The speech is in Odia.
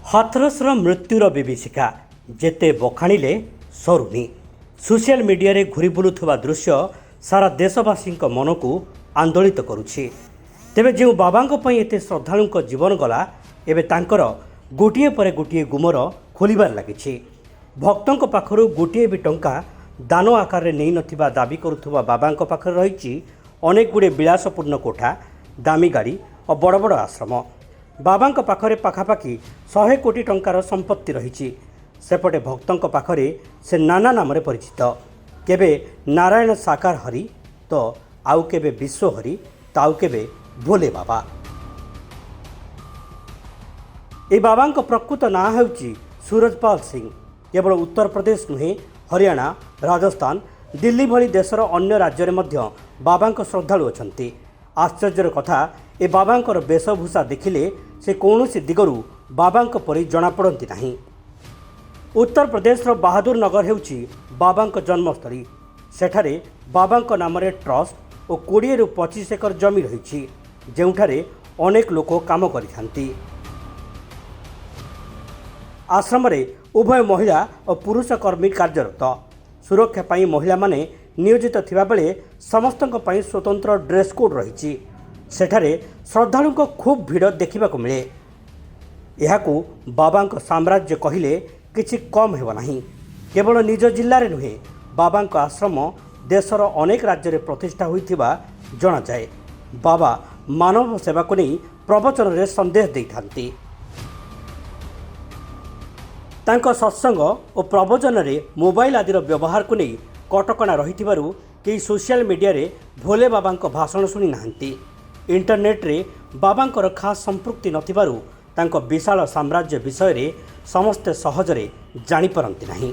ହାଥରସର ମୃତ୍ୟୁର ବିଭୀଷିକା ଯେତେ ବଖାଣିଲେ ସରୁନି। ସୋସିଆଲ ମିଡ଼ିଆରେ ଘୁରି ବୁଲୁଥିବା ଦୃଶ୍ୟ ସାରା ଦେଶବାସୀଙ୍କ ମନକୁ ଆନ୍ଦୋଳିତ କରୁଛି। ତେବେ ଯେଉଁ ବାବାଙ୍କ ପାଇଁ ଏତେ ଶ୍ରଦ୍ଧାଳୁଙ୍କ ଜୀବନ ଗଲା, ଏବେ ତାଙ୍କର ଗୋଟିଏ ପରେ ଗୋଟିଏ ଗୁମର ଖୋଲିବାରେ ଲାଗିଛି। ଭକ୍ତଙ୍କ ପାଖରୁ ଗୋଟିଏ ବି ଟଙ୍କା ଦାନ ଆକାରରେ ନେଇନଥିବା ଦାବି କରୁଥିବା ବାବାଙ୍କ ପାଖରେ ରହିଛି ଅନେକ ଗୁଡ଼ିଏ ବିଳାସପୂର୍ଣ୍ଣ କୋଠା, ଦାମୀ ଗାଡ଼ି ଓ ବଡ଼ ବଡ଼ ଆଶ୍ରମ। ବାବାଙ୍କ ପାଖରେ ପାଖାପାଖି 100 କୋଟି ଟଙ୍କାର ସମ୍ପତ୍ତି ରହିଛି। ସେପଟେ ଭକ୍ତଙ୍କ ପାଖରେ ସେ ନାନା ନାମରେ ପରିଚିତ। କେବେ ନାରାୟଣ ସାକାର ହରି ତ ଆଉ କେବେ ବିଶ୍ୱହରି ତ ଆଉ କେବେ ଭୋଲେ ବାବା। ଏହି ବାବାଙ୍କ ପ୍ରକୃତ ନାଁ ହେଉଛି ସୁରଜପାଲ ସିଂ। କେବଳ ଉତ୍ତରପ୍ରଦେଶ ନୁହେଁ, ହରିୟାଣା, ରାଜସ୍ଥାନ, ଦିଲ୍ଲୀ ଭଳି ଦେଶର ଅନ୍ୟ ରାଜ୍ୟରେ ମଧ୍ୟ ବାବାଙ୍କ ଶ୍ରଦ୍ଧାଳୁ ଅଛନ୍ତି। ଆଶ୍ଚର୍ଯ୍ୟର କଥା, ଏ ବାବାଙ୍କର ବେଶଭୂଷା ଦେଖିଲେ ସେ କୌଣସି ଦିଗରୁ ବାବାଙ୍କ ପରି ଜଣାପଡ଼ନ୍ତି ନାହିଁ। ଉତ୍ତରପ୍ରଦେଶର ବାହାଦୁର ନଗର ହେଉଛି ବାବାଙ୍କ ଜନ୍ମସ୍ଥଳୀ। ସେଠାରେ ବାବାଙ୍କ ନାମରେ ଟ୍ରଷ୍ଟ ଓ 20ରୁ 25 ଏକର ଜମି ରହିଛି, ଯେଉଁଠାରେ ଅନେକ ଲୋକ କାମ କରିଥାନ୍ତି। ଆଶ୍ରମରେ ଉଭୟ ମହିଳା ଓ ପୁରୁଷ କର୍ମୀ କାର୍ଯ୍ୟରତ। ସୁରକ୍ଷା ପାଇଁ ମହିଳାମାନେ ନିୟୋଜିତ ଥିବାବେଳେ ସମସ୍ତଙ୍କ ପାଇଁ ସ୍ୱତନ୍ତ୍ର ଡ୍ରେସ୍ କୋଡ୍ ରହିଛି। ସେଠାରେ ଶ୍ରଦ୍ଧାଳୁଙ୍କ ଖୁବ୍ ଭିଡ଼ ଦେଖିବାକୁ ମିଳେ। ଏହାକୁ ବାବାଙ୍କ ସାମ୍ରାଜ୍ୟ କହିଲେ କିଛି କମ୍ ହେବ ନାହିଁ। କେବଳ ନିଜ ଜିଲ୍ଲାରେ ନୁହେଁ, ବାବାଙ୍କ ଆଶ୍ରମ ଦେଶର ଅନେକ ରାଜ୍ୟରେ ପ୍ରତିଷ୍ଠା ହୋଇଥିବା ଜଣାଯାଏ। ବାବା ମାନବ ସେବାକୁ ନେଇ ପ୍ରବଚନରେ ସନ୍ଦେଶ ଦେଇଥାନ୍ତି। ତାଙ୍କ ସତ୍ସଙ୍ଗ ଓ ପ୍ରବଚନରେ ମୋବାଇଲ ଆଦିର ବ୍ୟବହାରକୁ ନେଇ କଟକଣା ରହିଥିବାରୁ କେହି ସୋସିଆଲ ମିଡ଼ିଆରେ ଭୋଲେ ବାବାଙ୍କ ଭାଷଣ ଶୁଣି ନାହାନ୍ତି। ଇଣ୍ଟରନେଟ୍ରେ ବାବାଙ୍କର ଖାସ୍ ସମ୍ପୃକ୍ତି ନଥିବାରୁ ତାଙ୍କ ବିଶାଳ ସାମ୍ରାଜ୍ୟ ବିଷୟରେ ସମସ୍ତେ ସହଜରେ ଜାଣିପାରନ୍ତି ନାହିଁ।